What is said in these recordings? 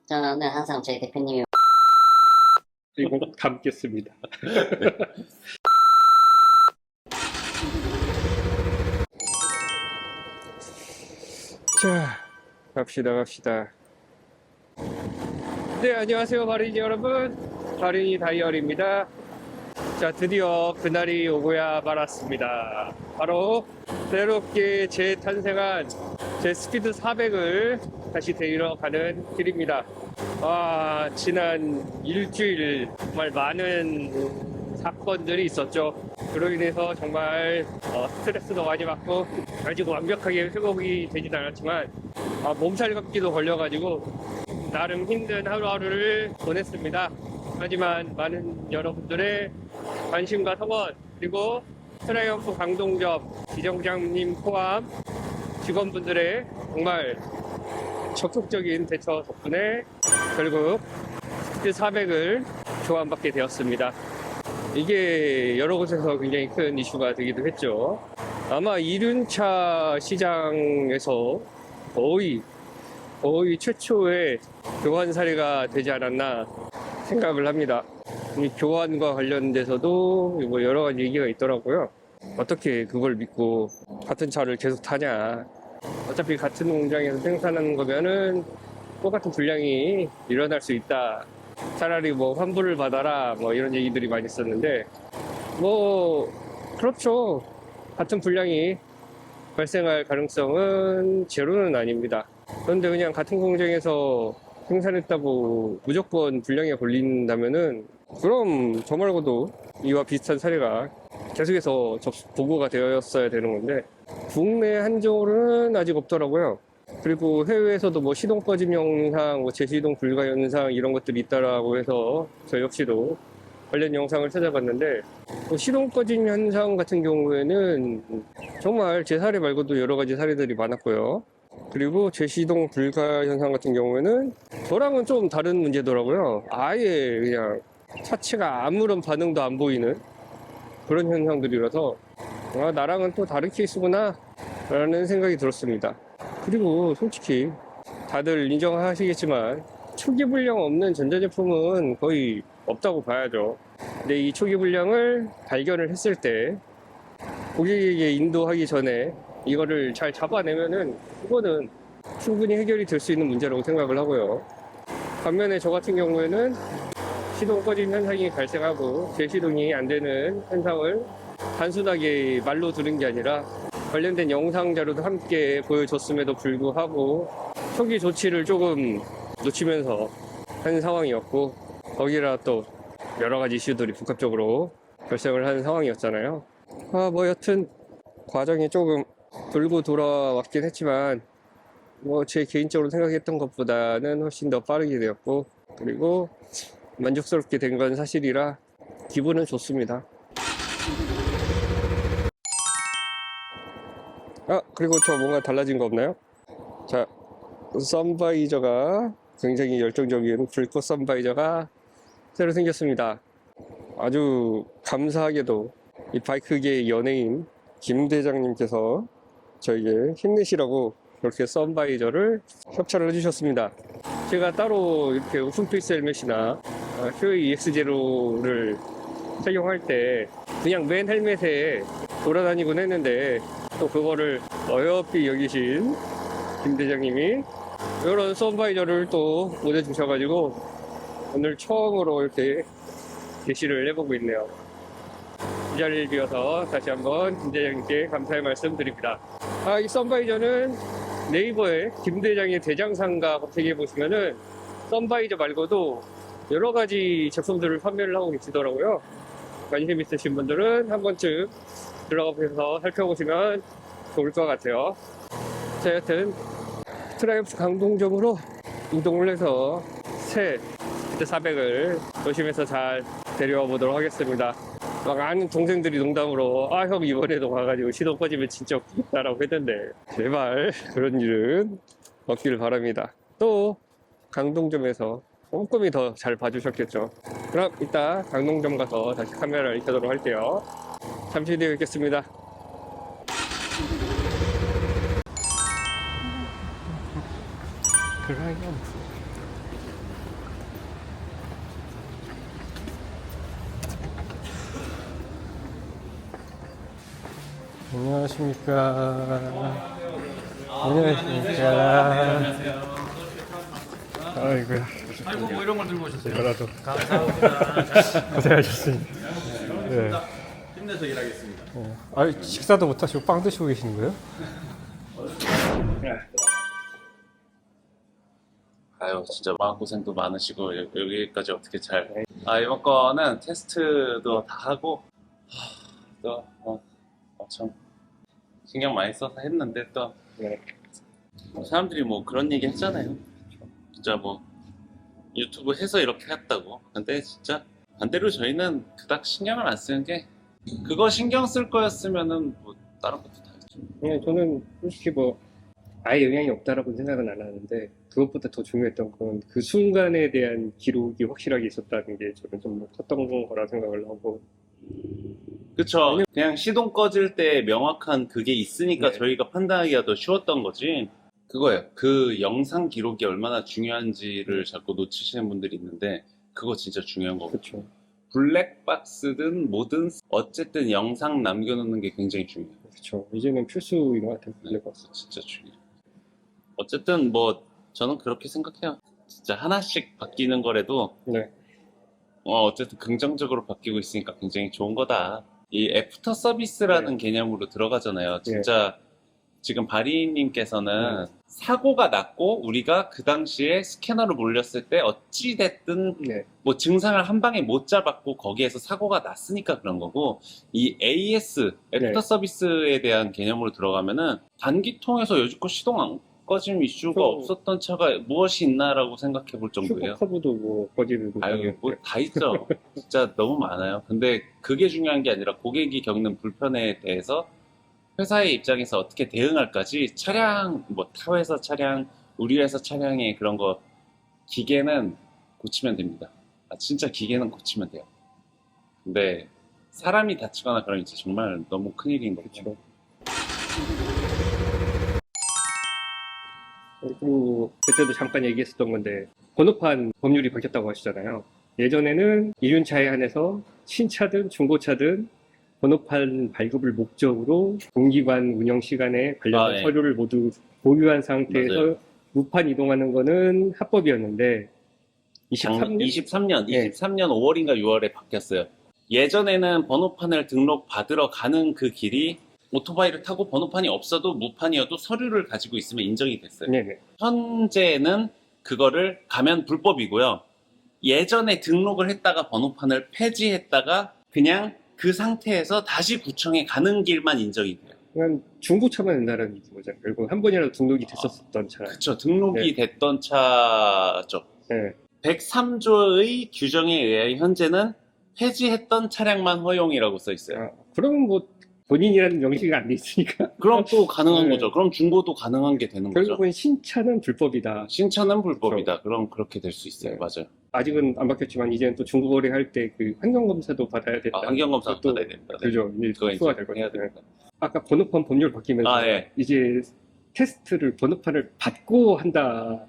저는 항상 저희 대표님이 그리고 담겠습니다. 자, 갑시다. 네, 안녕하세요, 바린이 여러분. 바린이 다이어리입니다. 자, 드디어 그날이 오고야 말았습니다. 바로 새롭게 재탄생한 제 스피드 400을 다시 데리러 가는 길입니다. 지난 일주일 정말 많은 사건들이 있었죠. 그로 인해서 정말 스트레스도 많이 받고 아직 완벽하게 회복이 되진 않았지만 몸살감기도 걸려가지고 나름 힘든 하루하루를 보냈습니다. 하지만 많은 여러분들의 관심과 성원, 그리고 트라이언프 강동점 지점장님 포함 직원분들의 정말 적극적인 대처 덕분에 결국 스피드 400을 교환받게 되었습니다. 이게 여러 곳에서 굉장히 큰 이슈가 되기도 했죠. 아마 이륜차 시장에서 거의 최초의 교환 사례가 되지 않았나 생각을 합니다. 이 교환과 관련돼서도 뭐 여러 가지 얘기가 있더라고요. 어떻게 그걸 믿고 같은 차를 계속 타냐. 어차피 같은 공장에서 생산하는 거면은 똑같은 분량이 일어날 수 있다. 차라리 뭐 환불을 받아라. 뭐 이런 얘기들이 많이 있었는데, 뭐 그렇죠. 같은 분량이 발생할 가능성은 제로는 아닙니다. 그런데 그냥 같은 공장에서 생산했다고 무조건 분량에 걸린다면은, 그럼 저 말고도 이와 비슷한 사례가 계속해서 보고가 되었어야 되는 건데, 국내 한정으로는 아직 없더라고요. 그리고 해외에서도 뭐 시동 꺼짐 영상, 뭐 재시동 불가 현상 이런 것들이 있다라고 해서 저 역시도 관련 영상을 찾아봤는데, 시동 꺼짐 현상 같은 경우에는 정말 제 사례 말고도 여러 가지 사례들이 많았고요. 그리고 재시동 불가 현상 같은 경우에는 저랑은 좀 다른 문제더라고요. 아예 그냥 차체가 아무런 반응도 안 보이는 그런 현상들이라서 나랑은 또 다른 케이스구나 라는 생각이 들었습니다. 그리고 솔직히 다들 인정하시겠지만 초기 불량 없는 전자제품은 거의 없다고 봐야죠. 근데 이 초기 불량을 발견을 했을 때 고객에게 인도하기 전에 이거를 잘 잡아내면은 그거는 충분히 해결이 될 수 있는 문제라고 생각을 하고요. 반면에 저 같은 경우에는 시동 꺼짐 현상이 발생하고 재시동이 안 되는 현상을 단순하게 말로 들은 게 아니라 관련된 영상 자료도 함께 보여줬음에도 불구하고 초기 조치를 조금 놓치면서 한 상황이었고, 거기라 또 여러 가지 이슈들이 복합적으로 발생을 하는 상황이었잖아요. 뭐 여튼 과정이 조금 돌고 돌아왔긴 했지만 뭐 제 개인적으로 생각했던 것보다는 훨씬 더 빠르게 되었고, 그리고 만족스럽게 된 건 사실이라 기분은 좋습니다. 그리고 저 뭔가 달라진 거 없나요? 자, 선바이저가 굉장히 열정적인 불꽃 선바이저가 새로 생겼습니다. 아주 감사하게도 이 바이크계의 연예인 김 대장님께서 저에게 힘내시라고 그렇게 선바이저를 협찬을 해주셨습니다. 제가 따로 이렇게 오픈피스 헬멧이나 휴이 EX0를 착용할 때 그냥 맨 헬멧에 돌아다니곤 했는데, 또 그거를 어여삐 여기신 김 대장님이 이런 선바이저를 또 보내주셔가지고 오늘 처음으로 이렇게 게시를 해보고 있네요. 이 자리를 비워서 다시 한번 김 대장님께 감사의 말씀 드립니다. 이 선바이저는 네이버에 김 대장의 대장상가 검색해 보시면은 선바이저 말고도 여러 가지 제품들을 판매를 하고 계시더라고요. 관심 있으신 분들은 한 번쯤 들어가 보셔서 살펴보시면 좋을 것 같아요. 자, 여튼 트라이언프 강동점으로 이동을 해서 새 스피드 400을 조심해서 잘 데려와 보도록 하겠습니다. 막 아는 동생들이 농담으로 형 이번에도 가가지고 시동 꺼지면 진짜 웃기겠다라고 했는데, 제발 그런 일은 없기를 바랍니다. 또 강동점에서 꼼꼼히 더 잘 봐주셨겠죠. 그럼 이따 강동점 가서 다시 카메라를 켜도록 할게요. 잠시 뒤에 뵙겠습니다. 트라이언프 안녕하십니까. 안녕하십니까. 아이고야. 아이고 뭐 이런 걸 들고 오셨어요. 이거라도 감사합니다. 고생하셨습니다. 네. 힘내서 일하겠습니다. 아, 식사도 못 하시고 빵 드시고 계시는 거예요? 아유 진짜 마음고생도 많으시고 여기까지 어떻게 잘 이번 거는 테스트도 다 하고 참 신경 많이 써서 했는데 또 네. 사람들이 뭐 그런 얘기 하잖아요. 진짜 뭐 유튜브 해서 이렇게 했다고. 근데 진짜 반대로 저희는 그닥 신경을 안 쓰는 게, 그거 신경 쓸 거였으면은 뭐 다른 것도 다 했죠. 네, 저는 솔직히 뭐 아예 영향이 없다라고 생각은 안 하는데, 그것보다 더 중요했던 건 그 순간에 대한 기록이 확실하게 있었다는 게 저는 좀 컸던 거라 생각을 하고. 그쵸. 그냥 시동 꺼질 때 명확한 그게 있으니까 네. 저희가 판단하기가 더 쉬웠던 거지. 그거예요. 그 영상 기록이 얼마나 중요한지를 자꾸 놓치시는 분들이 있는데, 그거 진짜 중요한 거고. 그렇죠. 블랙박스든 뭐든 어쨌든 영상 남겨놓는 게 굉장히 중요해요. 그렇죠. 이제는 필수인 것 같아요. 블랙박스. 진짜 중요해요. 어쨌든 뭐 저는 그렇게 생각해요. 진짜 하나씩 바뀌는 거라도 네. 어쨌든 긍정적으로 바뀌고 있으니까 굉장히 좋은 거다. 이 애프터 서비스라는 개념으로 들어가잖아요. 진짜 지금 바리님께서는 사고가 났고 우리가 그 당시에 스캐너를 몰렸을 때 어찌 됐든 네. 뭐 증상을 한 방에 못 잡았고 거기에서 사고가 났으니까 그런 거고, 이 AS 애프터 서비스에 대한 개념으로 들어가면은 단기통에서 여지껏 시동 안 꺼짐 이슈가 없었던 차가 무엇이 있나라고 생각해 볼 정도예요. 슈퍼커브도 뭐 꺼지는. 아유, 뭐 다 있죠. 진짜 너무 많아요. 근데 그게 중요한 게 아니라 고객이 겪는 불편에 대해서 회사의 입장에서 어떻게 대응할까지, 차량, 뭐 타회사 차량, 우리 회사 차량의 그런 거, 기계는 고치면 됩니다. 진짜 기계는 고치면 돼요. 근데 사람이 다치거나 그러면 이제 정말 너무 큰일인 거죠. 그렇죠. 그리고 그때도 잠깐 얘기했었던 건데, 번호판 법률이 바뀌었다고 하시잖아요. 예전에는 이륜차에 한해서 신차든 중고차든 번호판 발급을 목적으로 공기관 운영 시간에 관련된 네. 서류를 모두 보유한 상태에서 맞아요. 무판 이동하는 거는 합법이었는데, 23년? 23년, 네. 23년 5월인가 6월에 바뀌었어요. 예전에는 번호판을 등록 받으러 가는 그 길이 오토바이를 타고 번호판이 없어도 무판이어도 서류를 가지고 있으면 인정이 됐어요. 네네. 현재는 그거를 가면 불법이고요. 예전에 등록을 했다가 번호판을 폐지했다가 그냥 그 상태에서 다시 구청에 가는 길만 인정이 돼요. 그냥 중고차만 된다는 거잖아요. 결국 한 번이라도 등록이 됐었던 차라. 그쵸. 등록이 됐던 차죠. 네. 103조의 규정에 의해 현재는 폐지했던 차량만 허용이라고 써 있어요. 아, 그러면 뭐 본인이라는 명시가 안 돼 있으니까. 그럼 또 가능한 네. 거죠. 그럼 중고도 가능한 게 되는 거죠. 결국은 신차는 불법이다. 신차는 불법이다. 그럼 그렇게 될 수 있어요. 네. 맞아요. 아직은 안 바뀌었지만 이제는 또 중고 거래할 때 그 환경검사도 받아야 된다. 환경검사 또 받아야 됩니다. 네. 그죠. 이제 그거 특수가 이제 될 해야 거예요. 됩니다. 아까 번호판 법률 바뀌면서 예. 이제 테스트를 번호판을 받고 한다.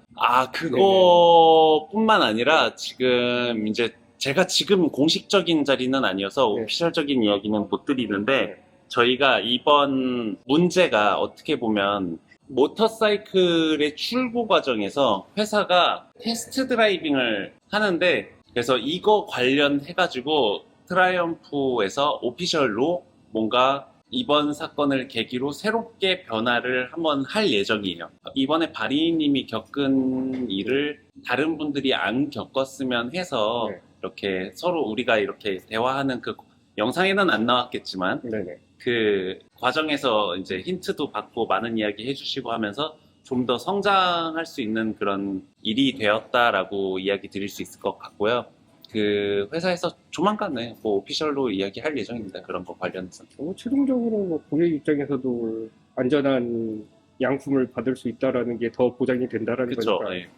그거뿐만 아니라 지금 이제 제가 지금 공식적인 자리는 아니어서 네. 오피셜적인 이야기는 못 드리는데, 저희가 이번 문제가 어떻게 보면 모터사이클의 출고 과정에서 회사가 테스트 드라이빙을 하는데, 그래서 이거 관련해가지고 트라이엄프에서 오피셜로 뭔가 이번 사건을 계기로 새롭게 변화를 한번 할 예정이에요. 이번에 바리님이 겪은 일을 다른 분들이 안 겪었으면 해서 네. 이렇게 서로 우리가 이렇게 대화하는 그 영상에는 안 나왔겠지만 네네. 그 과정에서 이제 힌트도 받고 많은 이야기 해주시고 하면서 좀 더 성장할 수 있는 그런 일이 되었다라고 이야기 드릴 수 있을 것 같고요. 그 회사에서 조만간에 뭐 오피셜로 이야기할 예정입니다. 그런 거 관련해서. 최종적으로 뭐 고객 입장에서도 안전한 양품을 받을 수 있다라는 게 더 보장이 된다라는 그쵸. 거니까. 예.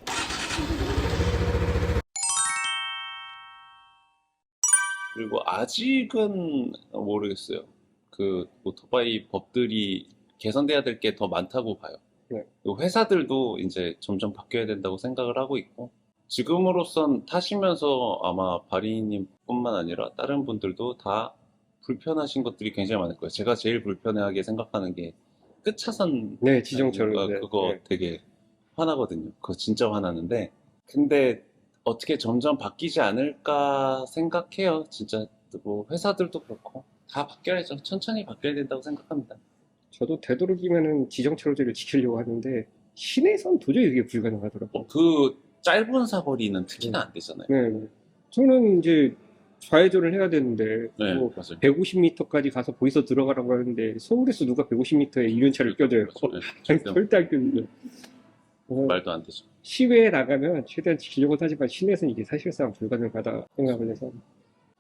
그리고 아직은 모르겠어요. 그 오토바이 법들이 개선돼야 될 게 더 많다고 봐요. 네. 그리고 회사들도 이제 점점 바뀌어야 된다고 생각을 하고 있고, 지금으로선 타시면서 아마 바리님 뿐만 아니라 다른 분들도 다 불편하신 것들이 굉장히 많을 거예요. 제가 제일 불편하게 생각하는 게 끝차선 네, 지정철로. 네. 그거 네. 되게 화나거든요. 그거 진짜 화나는데 근데 어떻게 점점 바뀌지 않을까 생각해요. 진짜 뭐 회사들도 그렇고 다 바뀌어야죠. 천천히 바뀌어야 된다고 생각합니다. 저도 되도록이면은 지정철로제를 지키려고 하는데 시내에선 도저히 그게 불가능하더라고요. 그 짧은 사거리는 특히나 안 되잖아요. 네. 저는 이제 좌회전을 해야 되는데 네, 뭐 맞아요. 150m까지 가서 거기서 들어가라고 하는데 서울에서 누가 150m에 이륜차를 껴줘요. 네, 아니, 절대 안 껴줘요. 말도 안 되죠. 시외에 나가면 최대한 지키려고는 하지만 시내에서는 이게 사실상 불가능하다 생각을 해서.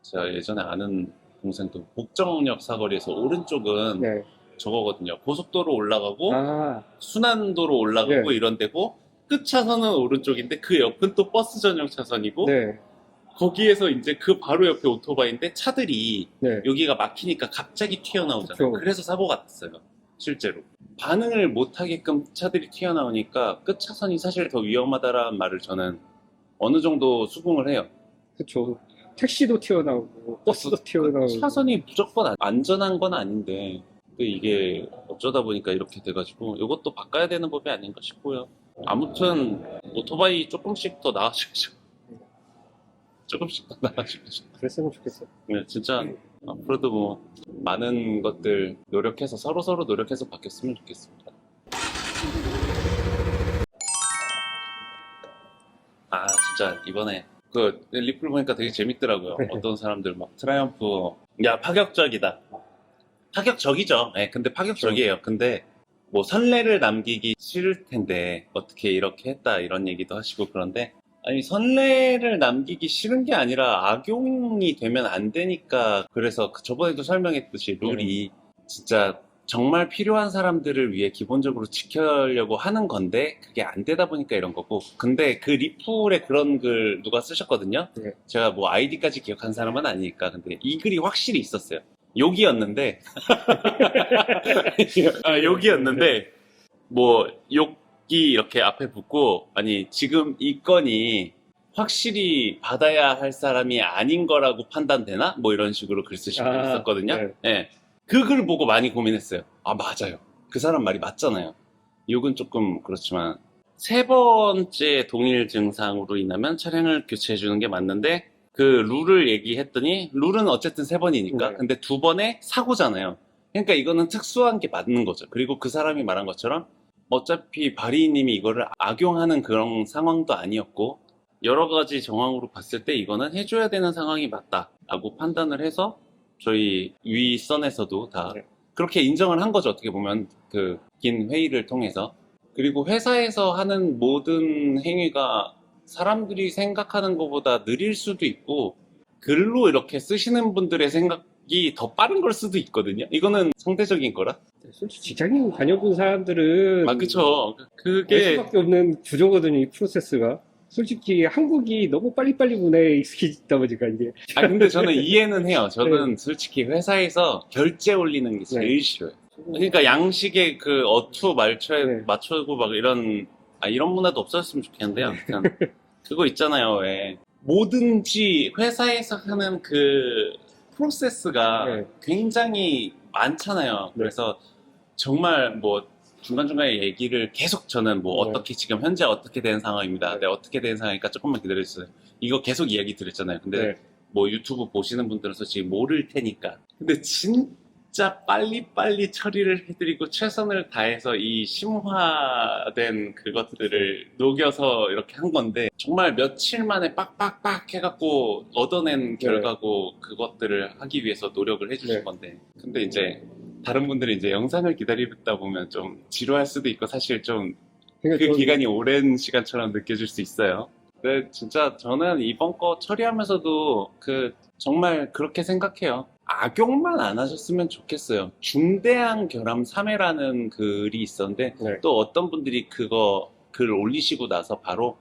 제가 예전에 아는 동생도 복정역 사거리에서 오른쪽은 네. 저거거든요. 고속도로 올라가고 아, 순환도로 올라가고 네. 이런 데고 끝 차선은 오른쪽인데 그 옆은 또 버스 전용 차선이고 네. 거기에서 이제 그 바로 옆에 오토바이인데 차들이 네. 여기가 막히니까 갑자기 튀어나오잖아요. 그쵸. 그래서 사고가 났어요. 실제로. 반응을 못하게끔 차들이 튀어나오니까 끝 차선이 사실 더 위험하다라는 말을 저는 어느 정도 수긍을 해요. 그쵸. 택시도 튀어나오고, 버스도 튀어나오고. 차선이 무조건 안전한 건 아닌데 근데 이게 어쩌다 보니까 이렇게 돼가지고 이것도 바꿔야 되는 법이 아닌가 싶고요. 아무튼 오토바이 조금씩 더 나아지죠. 조금씩 더 나아지죠. 그랬으면 좋겠어. 네, 진짜 앞으로도 뭐 많은 것들 노력해서 서로 노력해서 바뀌었으면 좋겠습니다. 아 진짜 이번에 그 리플 보니까 되게 재밌더라고요. 어떤 사람들 막 트라이엄프 야 파격적이다. 파격적이죠. 네, 근데 파격적이에요. 근데 뭐 선례를 남기기 싫을 텐데 어떻게 이렇게 했다 이런 얘기도 하시고 그런데 아니 선례를 남기기 싫은 게 아니라 악용이 되면 안 되니까 그래서 저번에도 설명했듯이 룰이 진짜 정말 필요한 사람들을 위해 기본적으로 지키려고 하는 건데 그게 안 되다 보니까 이런 거고 근데 그 리플에 그런 글 누가 쓰셨거든요. 네. 제가 뭐 아이디까지 기억한 사람은 아니니까 근데 이 글이 확실히 있었어요. 욕이었는데 욕이었는데 뭐 욕이 이렇게 앞에 붙고 아니 지금 이 건이 확실히 받아야 할 사람이 아닌 거라고 판단되나? 뭐 이런 식으로 글 쓰신 분 있었거든요. 네. 예. 그 글 보고 많이 고민했어요. 아 맞아요. 그 사람 말이 맞잖아요. 욕은 조금 그렇지만 세 번째 동일 증상으로 인하면 차량을 교체해 주는 게 맞는데 그 룰을 얘기했더니 룰은 어쨌든 세 번이니까 네. 근데 두 번에 사고잖아요. 그러니까 이거는 특수한 게 맞는 거죠. 그리고 그 사람이 말한 것처럼 어차피 바리님이 이거를 악용하는 그런 상황도 아니었고 여러 가지 정황으로 봤을 때 이거는 해줘야 되는 상황이 맞다라고 판단을 해서 저희 윗선에서도 다 네. 그렇게 인정을 한 거죠. 어떻게 보면 그 긴 회의를 통해서. 그리고 회사에서 하는 모든 행위가 사람들이 생각하는 것보다 느릴 수도 있고 글로 이렇게 쓰시는 분들의 생각이 더 빠른 걸 수도 있거든요. 이거는 상대적인 거라. 솔직히 직장인 다녀본 사람들은 아 그쵸. 알 그게 수밖에 없는 구조거든요, 이 프로세스가. 솔직히 한국이 너무 빨리빨리 문화에 익숙해지다 보니까 이게. 아 근데 저는 이해는 해요. 저는 솔직히 회사에서 결제 올리는 게 제일 싫어요. 그러니까 양식에 그 어투 말초에 네. 맞추고 막 이런 이런 문화도 없었으면 좋겠는데 아무튼 그거 있잖아요. 왜 뭐든지 회사에서 하는 그 프로세스가 네. 굉장히 많잖아요. 그래서 정말 뭐 중간중간에 얘기를 계속 저는 뭐 네. 어떻게 지금 현재 어떻게 된 상황입니다. 네. 네, 어떻게 된 상황이니까 조금만 기다려주세요. 이거 계속 이야기 드렸잖아요. 근데 네. 뭐 유튜브 보시는 분들은 솔직히 모를 테니까. 근데 진짜 빨리빨리 처리를 해드리고 최선을 다해서 이 심화된 그것들을 녹여서 이렇게 한 건데 정말 며칠 만에 빡빡빡 해갖고 얻어낸 결과고 그것들을 하기 위해서 노력을 해주신 네. 건데 근데 이제 다른 분들이 이제 영상을 기다리다 보면 좀 지루할 수도 있고 사실 좀 그러니까 그 저는 기간이 오랜 시간처럼 느껴질 수 있어요. 근데 진짜 저는 이번 거 처리하면서도 그 정말 그렇게 생각해요. 악용만 안 하셨으면 좋겠어요. 중대한 결함 3회라는 글이 있었는데 네. 또 어떤 분들이 그거 글 올리시고 나서 바로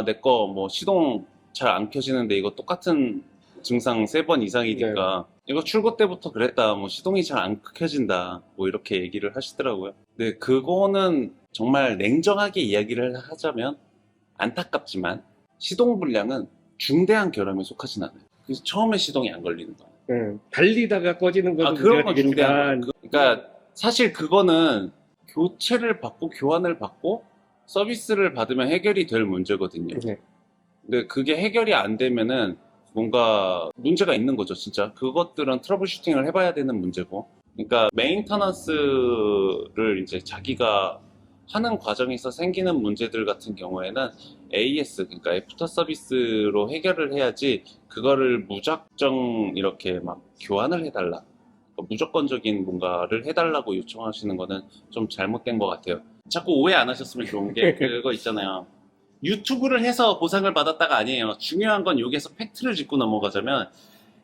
내 거 뭐 시동 잘 안 켜지는데 이거 똑같은 증상 3번 이상이니까 이거 출고 때부터 그랬다. 뭐 시동이 잘 안 켜진다. 뭐 이렇게 얘기를 하시더라고요. 근데 그거는 정말 냉정하게 이야기를 하자면 안타깝지만 시동 불량은 중대한 결함에 속하진 않아요. 그래서 처음에 시동이 안 걸리는 거예요. 달리다가 꺼지는 것도 그런 문제가 건 중대한 되겠지만, 거. 그러니까 사실 그거는 교체를 받고 교환을 받고 서비스를 받으면 해결이 될 문제거든요. 네. 근데 그게 해결이 안 되면은 뭔가 문제가 있는 거죠, 진짜. 그것들은 트러블 슈팅을 해봐야 되는 문제고. 그러니까 메인터넌스를 이제 자기가 하는 과정에서 생기는 문제들 같은 경우에는 AS, 그러니까 애프터 서비스로 해결을 해야지 그거를 무작정 이렇게 막 교환을 해달라. 그러니까 무조건적인 뭔가를 해달라고 요청하시는 거는 좀 잘못된 것 같아요. 자꾸 오해 안 하셨으면 좋은 게 그거 있잖아요. 유튜브를 해서 보상을 받았다가 아니에요. 중요한 건 여기에서 팩트를 짚고 넘어가자면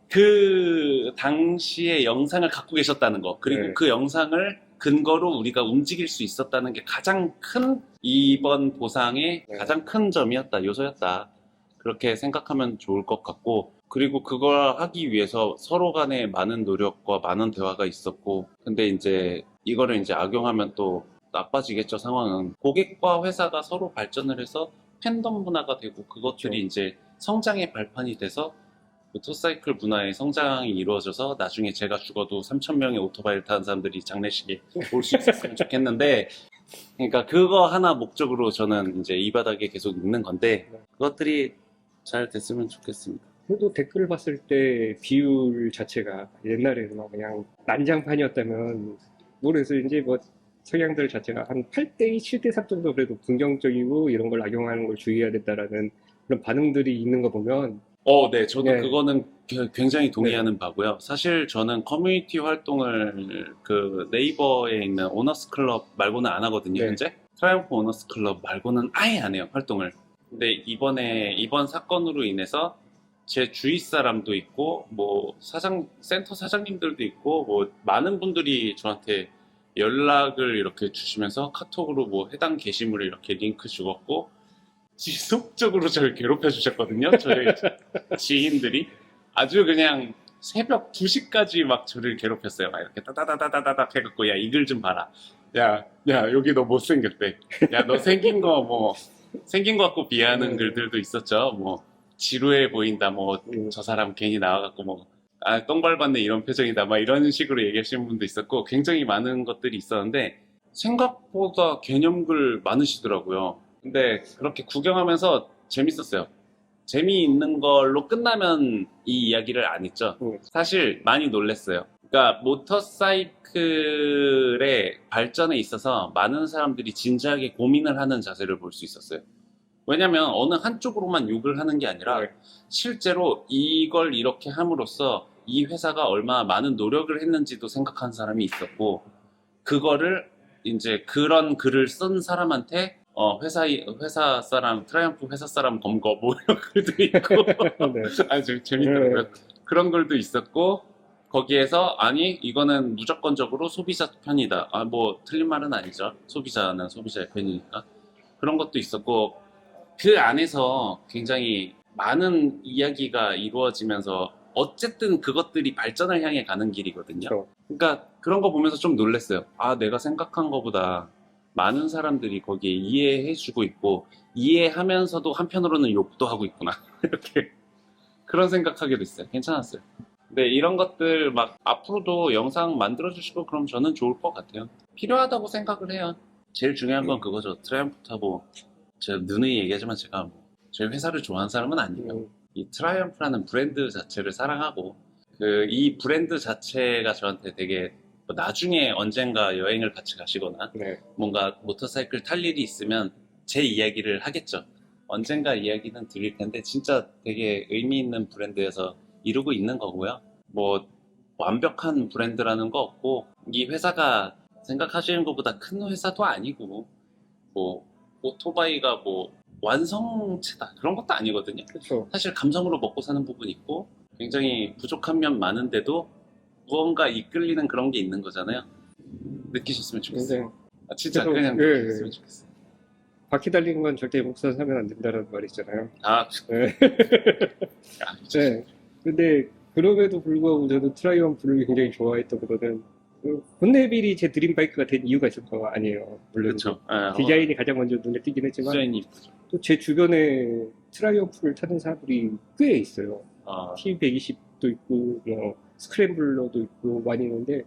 그 당시에 영상을 갖고 계셨다는 거, 그리고 네. 그 영상을 근거로 우리가 움직일 수 있었다는 게 가장 큰 이번 보상의 네. 가장 큰 점이었다, 요소였다. 그렇게 생각하면 좋을 것 같고, 그리고 그걸 하기 위해서 서로 간에 많은 노력과 많은 대화가 있었고, 근데 이제 이거를 이제 악용하면 또 나빠지겠죠, 상황은. 고객과 회사가 서로 발전을 해서 팬덤 문화가 되고, 그것들이 그렇죠. 이제 성장의 발판이 돼서 모터사이클 문화의 성장이 이루어져서 나중에 제가 죽어도 3,000명의 오토바이를 타는 사람들이 장례식에 올 수 있었으면 좋겠는데, 그러니까 그거 하나 목적으로 저는 이제 이 바닥에 계속 있는 건데, 그것들이 잘 됐으면 좋겠습니다. 그래도 댓글을 봤을 때 비율 자체가 옛날에는 막 그냥 난장판이었다면, 모르겠어요. 이제 뭐 성향들 자체가 한 8대2, 7대3 정도 그래도 긍정적이고 이런 걸 악용하는 걸 주의해야 된다라는 그런 반응들이 있는 거 보면, 네, 저도 네. 그거는 굉장히 동의하는 바고요. 사실 저는 커뮤니티 활동을 그 네이버에 있는 오너스 클럽 말고는 안 하거든요, 네. 현재. 트라이언프 오너스 클럽 말고는 아예 안 해요, 활동을. 근데 이번 사건으로 인해서 제 주위 사람도 있고, 뭐, 센터 사장님들도 있고, 뭐, 많은 분들이 저한테 연락을 이렇게 주시면서 카톡으로 뭐 해당 게시물을 이렇게 링크 주었고, 지속적으로 저를 괴롭혀 주셨거든요. 저희 지인들이 아주 그냥 새벽 2시까지 막 저를 괴롭혔어요. 막 이렇게 따다다다다닥 해갖고, 야, 이 글 좀 봐라. 야, 여기 너 못생겼대. 야, 너 생긴 거 갖고 비하하는 글들도 있었죠. 뭐, 지루해 보인다. 뭐, 저 사람 괜히 나와갖고 뭐, 똥 밟았네 이런 표정이다. 막 이런 식으로 얘기하시는 분도 있었고, 굉장히 많은 것들이 있었는데, 생각보다 개념글 많으시더라고요. 근데 그렇게 구경하면서 재밌었어요. 재미있는 걸로 끝나면 이 이야기를 안 했죠. 사실 많이 놀랐어요. 그러니까 모터사이클의 발전에 있어서 많은 사람들이 진지하게 고민을 하는 자세를 볼 수 있었어요. 왜냐면 어느 한쪽으로만 욕을 하는 게 아니라 네. 실제로 이걸 이렇게 함으로써 이 회사가 얼마나 많은 노력을 했는지도 생각한 사람이 있었고, 그거를 이제 그런 글을 쓴 사람한테 회사 사람, 트라이언프 회사 사람 검거 뭐 이런 글도 있고 네. 아주 재밌더라고요. 네. 그런 글도 있었고, 거기에서 아니 이거는 무조건적으로 소비자 편이다. 뭐 틀린 말은 아니죠. 소비자는 소비자의 편이니까. 그런 것도 있었고, 그 안에서 굉장히 많은 이야기가 이루어지면서 어쨌든 그것들이 발전을 향해 가는 길이거든요. 그렇죠. 그러니까 그런 거 보면서 좀 놀랐어요. 내가 생각한 것보다 많은 사람들이 거기에 이해해주고 있고, 이해하면서도 한편으로는 욕도 하고 있구나. 이렇게 그런 생각하게 됐어요. 괜찮았어요. 근데 이런 것들 막 앞으로도 영상 만들어주시고 그럼 저는 좋을 것 같아요. 필요하다고 생각을 해요. 제일 중요한 건 그거죠. 트라이언프 타고 제가 누누이 얘기하지만 제가 저희 회사를 좋아하는 사람은 아니에요. 이 트라이언프라는 브랜드 자체를 사랑하고, 이 브랜드 자체가 저한테 되게 나중에 언젠가 여행을 같이 가시거나 네. 뭔가 모터사이클 탈 일이 있으면 제 이야기를 하겠죠. 언젠가 이야기는 드릴 텐데 진짜 되게 의미 있는 브랜드에서 이루고 있는 거고요. 뭐 완벽한 브랜드라는 거 없고, 이 회사가 생각하시는 것보다 큰 회사도 아니고, 뭐 오토바이가 뭐 완성체다 그런 것도 아니거든요. 그렇죠. 사실 감성으로 먹고 사는 부분이 있고, 굉장히 부족한 면 많은데도 무언가 이끌리는 그런 게 있는 거잖아요. 느끼셨으면 좋겠어요. 진짜 그래서, 그냥 예, 느끼셨으면 좋겠어요. 바퀴 달린 건 절대 목사 사면 안 된다는 말이 있잖아요. 야, 네. 네. 근데 그럼에도 불구하고 저도 트라이언프를 굉장히 좋아했던 거는 혼내빌이 제 드림바이크가 된 이유가 있을 거 아니에요. 물론 그렇죠. 디자인이 가장 먼저 눈에 띄긴 했지만, 디자인이 이쁘죠. 또 제 주변에 트라이언프를 타는 사람들이 꽤 있어요. 아, T120도 있고, 뭐 스크램블러도 있고 많이 있는데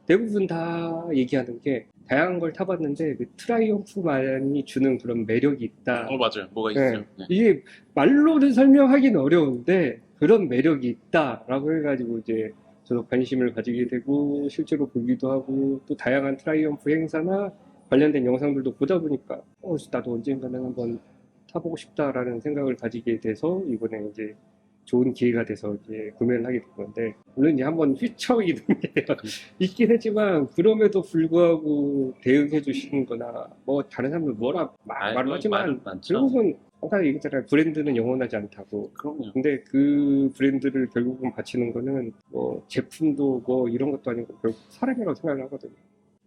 대부분 다 얘기하는 게 다양한 걸 타봤는데 그 트라이엄프만이 주는 그런 매력이 있다. 맞아요. 뭐가 네. 있어요. 네. 이게 말로는 설명하기는 어려운데 그런 매력이 있다라고 해가지고 이제 저도 관심을 가지게 되고 실제로 보기도 하고 또 다양한 트라이엄프 행사나 관련된 영상들도 보다 보니까 나도 언젠가는 한번 타보고 싶다라는 생각을 가지게 돼서 이번에 이제 좋은 기회가 돼서 이제 구매를 하게 된 건데 물론 이제 한번 휘청이는 게 있긴 했지만 그럼에도 불구하고 대응해 주시는 거나 뭐 다른 사람들 뭐라 말을 하지만 많죠. 결국은 아까 얘기했잖아요. 브랜드는 영원하지 않다고. 그럼요. 근데 그 브랜드를 결국은 바치는 거는 뭐 제품도 뭐 이런 것도 아니고 결국 사람이라고 생각을 하거든요.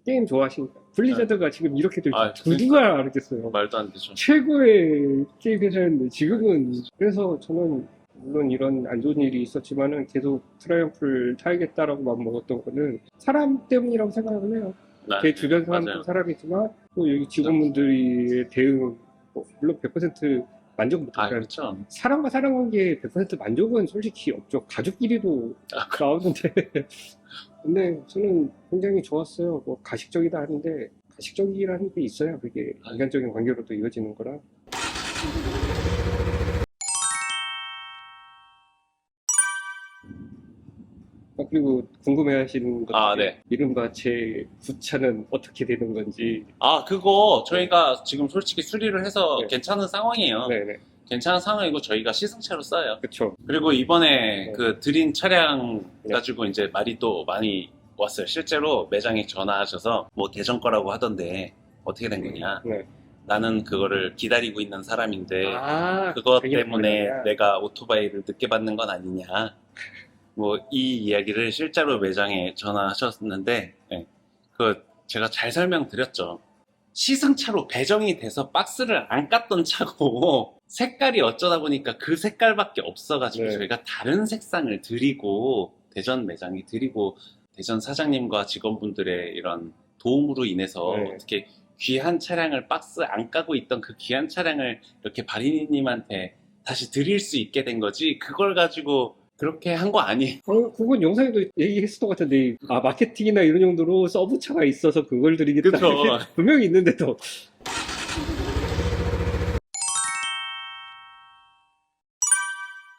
게임 좋아하시니까. 블리자드가 지금 이렇게 될 줄 누가 알았겠어요. 말도 안 되죠. 최고의 게임 회사였는데 지금은 그래서 저는 물론 이런 안 좋은 일이 있었지만은 계속 트라이엄프를 타야겠다라고 마음먹었던 거는 사람 때문이라고 생각을 해요. 제 주변 사람도 맞아요. 사람이지만 또 여기 직원분들의 대응 물론 100% 만족 못하지만 그렇죠. 사람과 사람 관계에 100% 만족은 솔직히 없죠. 가족끼리도 나오는데 근데 저는 굉장히 좋았어요. 뭐 가식적이다 하는데 가식적이라는 게 있어야 그게 인간적인 관계로도 이어지는 거라. 그리고 궁금해하시는 것 네. 이른바 제 구차는 어떻게 되는 건지. 그거 저희가 지금 솔직히 수리를 해서 네. 괜찮은 상황이에요. 네네. 괜찮은 상황이고 저희가 시승차로 써요. 그쵸. 그리고 이번에 네. 그 드린 차량 네. 가지고 이제 말이 또 많이 왔어요. 실제로 매장에 전화하셔서 뭐 대전 거라고 하던데 어떻게 된 거냐. 네. 나는 그거를 기다리고 있는 사람인데 그것 되게 때문에 불안하냐. 내가 오토바이를 늦게 받는 건 아니냐. 뭐 이 이야기를 실제로 매장에 전화하셨는데 제가 잘 설명드렸죠. 시승차로 배정이 돼서 박스를 안 깠던 차고 색깔이 어쩌다 보니까 그 색깔밖에 없어가지고 네. 저희가 다른 색상을 드리고 대전 매장이 드리고 대전 사장님과 직원분들의 이런 도움으로 인해서 네. 어떻게 귀한 차량을 박스 안 까고 있던 그 귀한 차량을 이렇게 바리니님한테 다시 드릴 수 있게 된 거지 그걸 가지고 그렇게 한 거 아니에요. 그건 영상에도 얘기했을 것 같은데 마케팅이나 이런 용도로 서브차가 있어서 그걸 드리겠다. 그쵸. 분명히 있는데도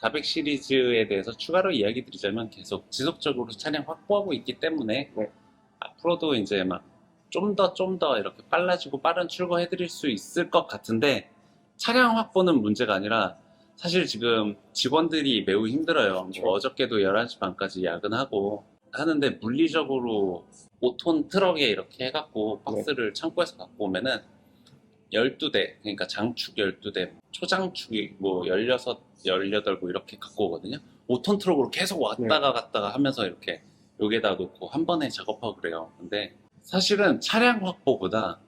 400 시리즈에 대해서 추가로 이야기 드리자면 계속 지속적으로 차량 확보하고 있기 때문에 네. 앞으로도 이제 막 좀 더 이렇게 빨라지고 빠른 출고 해드릴 수 있을 것 같은데 차량 확보는 문제가 아니라 사실 지금 직원들이 매우 힘들어요. 그렇죠. 뭐 어저께도 11시 반까지 야근하고 하는데 물리적으로 5톤 트럭에 이렇게 해갖고 박스를 창고에서 갖고 오면은 12대, 그러니까 장축 12대, 초장축이 뭐 16, 18, 뭐 이렇게 갖고 오거든요. 5톤 트럭으로 계속 왔다가 갔다가 하면서 이렇게 여기에다 놓고 한 번에 작업하고 그래요. 근데 사실은 차량 확보보다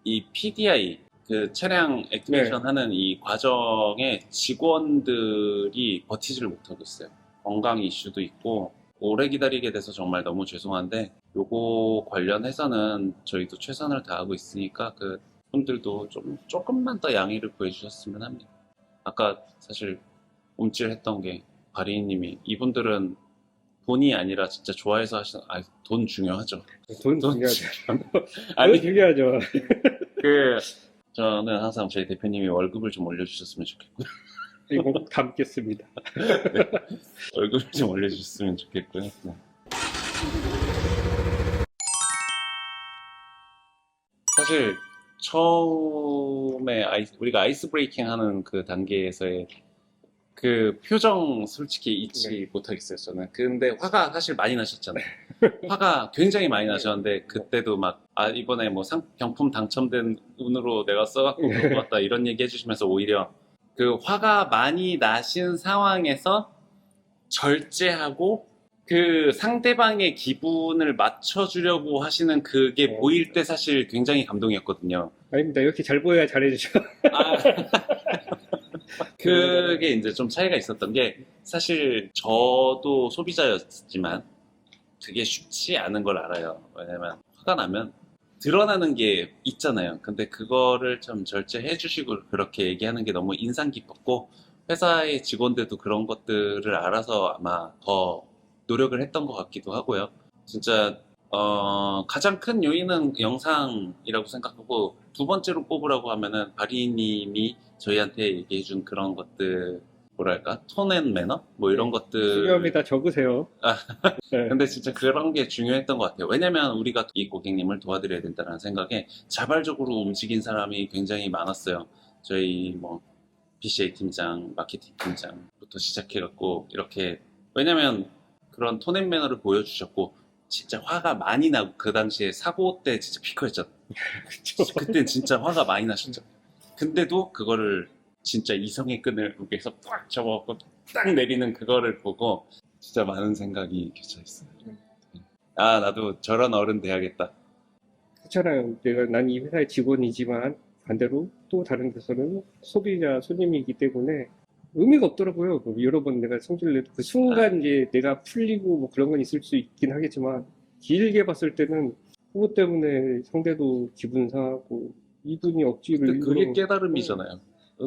이 PDI, 그 차량 액티베이션 하는 이 과정에 직원들이 버티지를 못하고 있어요. 건강 이슈도 있고 오래 기다리게 돼서 정말 너무 죄송한데 요거 관련해서는 저희도 최선을 다하고 있으니까 그 분들도 조금만 더 양해를 구해주셨으면 합니다. 아까 사실 움찔했던 게 바리님이 이분들은 돈이 아니라 진짜 좋아해서 하시는 돈 중요하죠. 돈 중요하죠. 아니 중요하죠. 저는 항상 저희 대표님이 월급을 좀 올려주셨으면 좋겠고요. 이거 꼭 담겠습니다. 월급을 좀 올려주셨으면 좋겠고요. 네. 사실 처음에 우리가 아이스 브레이킹 하는 그 단계에서의 그 표정 솔직히 잊지 못하겠어요, 저는. 근데 화가 사실 많이 나셨잖아요. 화가 굉장히 많이 나셨는데 그때도 막 이번에 뭐 경품 당첨된 운으로 내가 써갖고 그런 것 같다 이런 얘기 해주시면서 오히려 그 화가 많이 나신 상황에서 절제하고 그 상대방의 기분을 맞춰주려고 하시는 그게 보일 때 사실 굉장히 감동이었거든요. 아닙니다. 이렇게 잘 보여야 잘해주죠. 그게 이제 좀 차이가 있었던 게 사실 저도 소비자였지만 그게 쉽지 않은 걸 알아요. 왜냐면 화가 나면 드러나는 게 있잖아요. 근데 그거를 좀 절제해 주시고 그렇게 얘기하는 게 너무 인상 깊었고 회사의 직원들도 그런 것들을 알아서 아마 더 노력을 했던 것 같기도 하고요. 진짜 가장 큰 요인은 영상이라고 생각하고 두 번째로 꼽으라고 하면은 바리님이 저희한테 얘기해준 그런 것들 뭐랄까 톤 앤 매너 뭐 이런 것들 중요합니다. 적으세요. 네. 근데 진짜 그런 게 중요했던 것 같아요. 왜냐면 우리가 이 고객님을 도와드려야 된다는 생각에 자발적으로 움직인 사람이 굉장히 많았어요. 저희 뭐 BCA 팀장, 마케팅 팀장부터 시작해갖고 이렇게 왜냐면 그런 톤앤 매너를 보여주셨고 진짜 화가 많이 나고 그 당시에 사고 때 진짜 피크였죠. 그때 진짜 화가 많이 나셨죠. 근데도 그거를 진짜 이성의 끈을 위해서 꽉 잡아갖고 딱 내리는 그거를 보고 진짜 많은 생각이 겹쳐 있어요. 아 나도 저런 어른 돼야겠다. 그렇잖아요. 난 이 회사의 직원이지만 반대로 또 다른 데서는 소비자, 손님이기 때문에 의미가 없더라고요. 여러 번 내가 성질을 내도 그 순간 이제 내가 풀리고 뭐 그런 건 있을 수 있긴 하겠지만 길게 봤을 때는 그것 때문에 상대도 기분 상하고 이분이 억지로 근데 그게 일부러 깨달음이잖아요.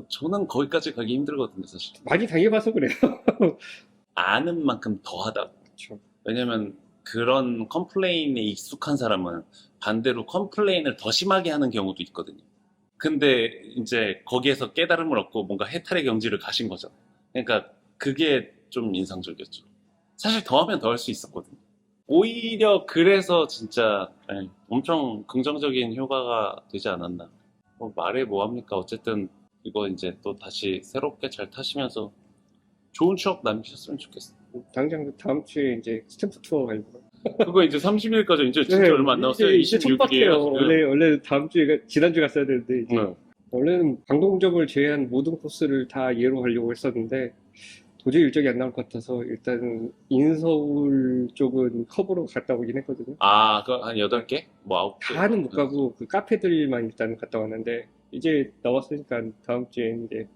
저는 거기까지 가기 힘들거든요, 사실. 많이 당해봐서 그래요. 아는 만큼 더하다. 그렇죠. 왜냐면 그런 컴플레인에 익숙한 사람은 반대로 컴플레인을 더 심하게 하는 경우도 있거든요. 근데 이제 거기에서 깨달음을 얻고 뭔가 해탈의 경지를 가신 거죠. 그러니까 그게 좀 인상적이었죠. 사실 더하면 더 할 수 있었거든요. 오히려 그래서 진짜 엄청 긍정적인 효과가 되지 않았나. 뭐 말해 뭐합니까? 어쨌든 이거 이제 또 다시 새롭게 잘 타시면서 좋은 추억 남기셨으면 좋겠어요. 당장 다음 주에 이제 스탬프 투어 가려고. 그거 이제 30일까지 이제 진짜 얼마 안 남았어요. 이제 촉박해요. 26일이에요. 원래 다음 주에 지난주 갔어야 되는데 이제 원래는 방동점을 제외한 모든 코스를 다 예로 하려고 했었는데 도저히 일정이 안 나올 것 같아서 일단 인서울 쪽은 커버로 갔다 오긴 했거든요. 아, 그 한 8개? 뭐 9개? 다는 못 가고 그 카페들만 일단 갔다 왔는데 이제 나왔으니까 다음 주에 이제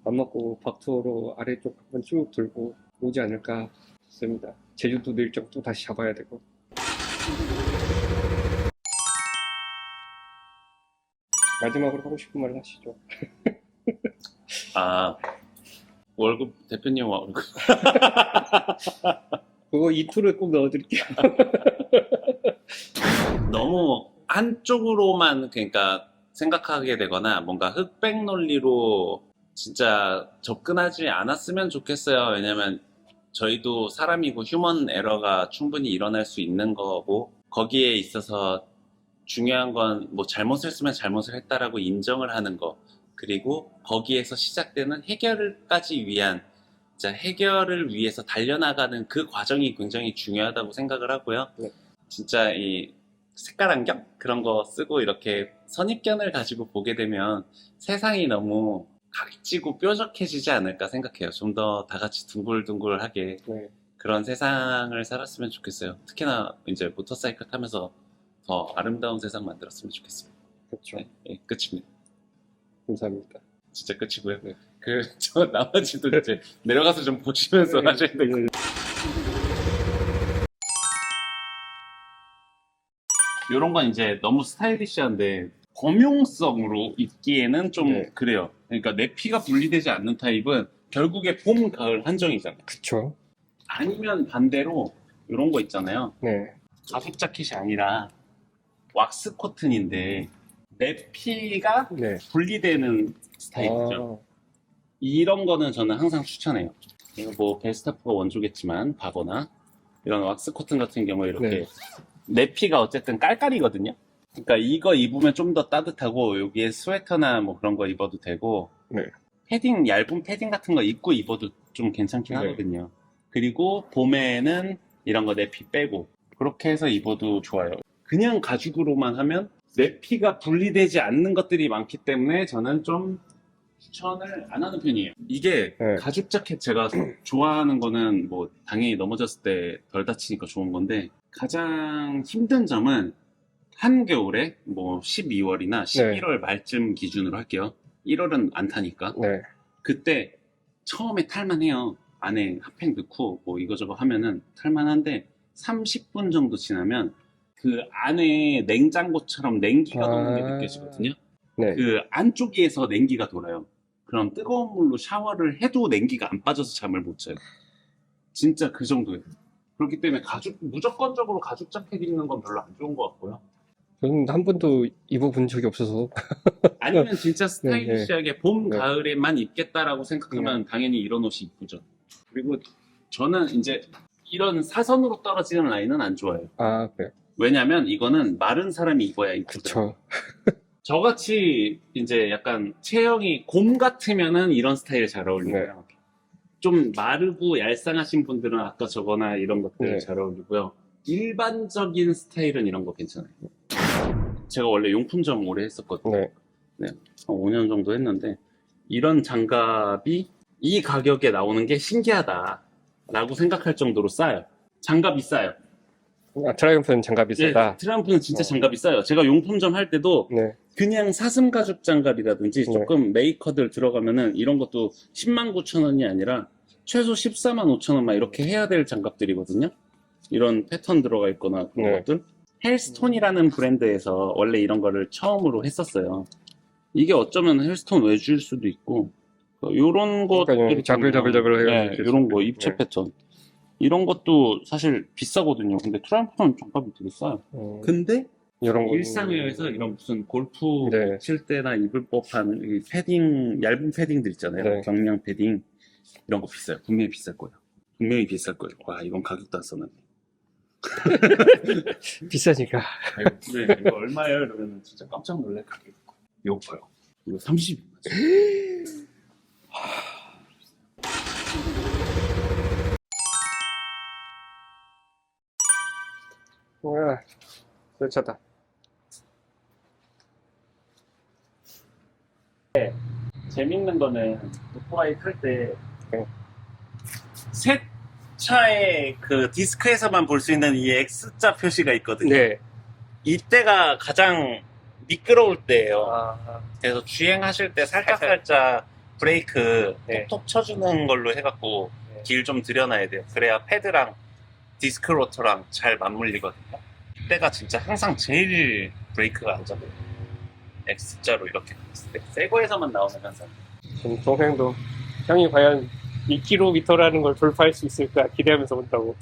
맘 먹고 박투어로 아래쪽 한번 쭉 돌고 오지 않을까 싶습니다. 제주도도 일정 또 다시 잡아야 되고. 마지막으로 하고 싶은 말 하시죠. 아, 월급, 대표님 월급. 그거 이 툴을 꼭 넣어드릴게요. 너무 한쪽으로만 그러니까 생각하게 되거나 뭔가 흑백 논리로 진짜 접근하지 않았으면 좋겠어요. 왜냐면 저희도 사람이고 휴먼 에러가 충분히 일어날 수 있는 거고 거기에 있어서 중요한 건 뭐 잘못을 했으면 잘못을 했다라고 인정을 하는 거 그리고 거기에서 시작되는 해결까지 위한 진짜 해결을 위해서 달려나가는 그 과정이 굉장히 중요하다고 생각을 하고요. 네. 진짜 이 색깔 안경 그런 거 쓰고 이렇게 선입견을 가지고 보게 되면 세상이 너무 각지고 뾰족해지지 않을까 생각해요. 좀 더 다 같이 둥글둥글하게 네. 그런 세상을 살았으면 좋겠어요. 특히나 이제 모터사이클 타면서 더 아름다운 세상 만들었으면 좋겠어요. 그렇죠. 네, 예, 끝입니다. 감사합니다. 진짜 끝이고요. 네. 저 나머지도 이제 내려가서 좀 보시면서 하셔야 될 것 같아요. 이런 건 이제 너무 스타일리시한데 범용성으로 입기에는 좀 네. 그래요. 그러니까 내 피가 분리되지 않는 타입은 결국에 봄, 가을 한정이잖아요. 그쵸. 아니면 반대로 이런 거 있잖아요. 네. 가죽 자켓이 아니라 왁스 코튼인데 내 피가 네. 분리되는 스타일이죠. 이런 거는 저는 항상 추천해요. 이거 뭐 벨스타프가 원조겠지만 바거나 이런 왁스 코튼 같은 경우에 이렇게 네. 내 피가 어쨌든 깔깔이거든요. 그러니까 이거 입으면 좀 더 따뜻하고 여기에 스웨터나 뭐 그런 거 입어도 되고 네. 패딩 얇은 패딩 같은 거 입고 입어도 좀 괜찮긴 네. 하거든요. 그리고 봄에는 이런 거 내 피 빼고 그렇게 해서 입어도 좋아요. 그냥 가죽으로만 하면 내 피가 분리되지 않는 것들이 많기 때문에 저는 좀 추천을 안 하는 편이에요. 이게 네. 가죽 자켓 제가 좋아하는 거는 뭐 당연히 넘어졌을 때 덜 다치니까 좋은 건데 가장 힘든 점은 한겨울에 뭐 12월이나 11월 말쯤 기준으로 할게요. 1월은 안 타니까. 네. 그때 처음에 탈만해요. 안에 핫팩 넣고 뭐 이거저거 하면은 탈만한데 30분 정도 지나면 그 안에 냉장고처럼 냉기가 도는 게 느껴지거든요. 네. 그 안쪽에서 냉기가 돌아요. 그럼 뜨거운 물로 샤워를 해도 냉기가 안 빠져서 잠을 못 자요. 진짜 그 정도예요. 그렇기 때문에 무조건적으로 가죽 자켓 입는 건 별로 안 좋은 것 같고요. 저는 한 번도 입어본 적이 없어서. 아니면 진짜 네, 스타일리시하게 봄, 네. 가을에만 입겠다라고 생각하면 당연히 이런 옷이 이쁘죠. 그리고 저는 이제 이런 사선으로 떨어지는 라인은 안 좋아해요. 아, 그래요. 왜냐면 이거는 마른 사람이 입어야 이쁘죠. 그쵸. 저같이 이제 약간 체형이 곰 같으면은 이런 스타일 잘 어울리고요. 좀 마르고 얄쌍하신 분들은 아까 저거나 이런 것들 네. 잘 어울리고요. 일반적인 스타일은 이런 거 괜찮아요. 제가 원래 용품점 오래 했었거든요. 네. 한 5년 정도 했는데 이런 장갑이 이 가격에 나오는 게 신기하다라고 생각할 정도로 싸요. 장갑이 싸요. 아, 트라이언프는 장갑이 세다. 트라이언프는 진짜 장갑이 싸요. 제가 용품점 할 때도 네. 그냥 사슴 가죽 장갑이라든지 네. 조금 메이커들 들어가면은 이런 것도 109,000원이 아니라 최소 145,000원 막 이렇게 해야 될 장갑들이거든요. 이런 패턴 들어가 있거나 그런 네. 것들. 헬스톤이라는 브랜드에서 원래 이런 거를 처음으로 했었어요. 이게 어쩌면 헬스톤 외주일 수도 있고 요런 그러니까요. 것들이 자글자글자글 네, 해가지고 요런 거 입체 네. 패턴 이런 것도 사실 비싸거든요. 근데 트라이언프는 장갑이 되게 싸요. 근데 이런 거. 일상회에서 이런 무슨 골프 네. 칠 때나 입을 법한 이 패딩, 얇은 패딩들 있잖아요. 네. 경량 패딩. 이런 거 비싸요. 분명히 비쌀 거예요. 분명히 비쌀 거예요. 와, 이건 가격도 안 써놨네. 비싸니까. 네, 이거 얼마예요? 이러면 진짜 깜짝 놀랄 가격. 이거 봐요. 이거 30만 와, 설차다. 재밌는 거는 오토바이 탈 때 네. 세차의 그 디스크에서만 볼 수 있는 이 X자 표시가 있거든요. 네. 이때가 가장 미끄러울 때예요. 아, 그래서 주행하실 때 살짝 브레이크 네. 톡톡 쳐주는 걸로 해갖고 네. 길 좀 들여놔야 돼요. 그래야 패드랑 디스크 로터랑 잘 맞물리거든요. 이때가 진짜 항상 제일 브레이크가 안 잡아요. X자로 이렇게 갔을 때 새 거에서만 나오는 현상. 지금 동생도 형이 과연 2km라는 걸 돌파할 수 있을까 기대하면서 온다고.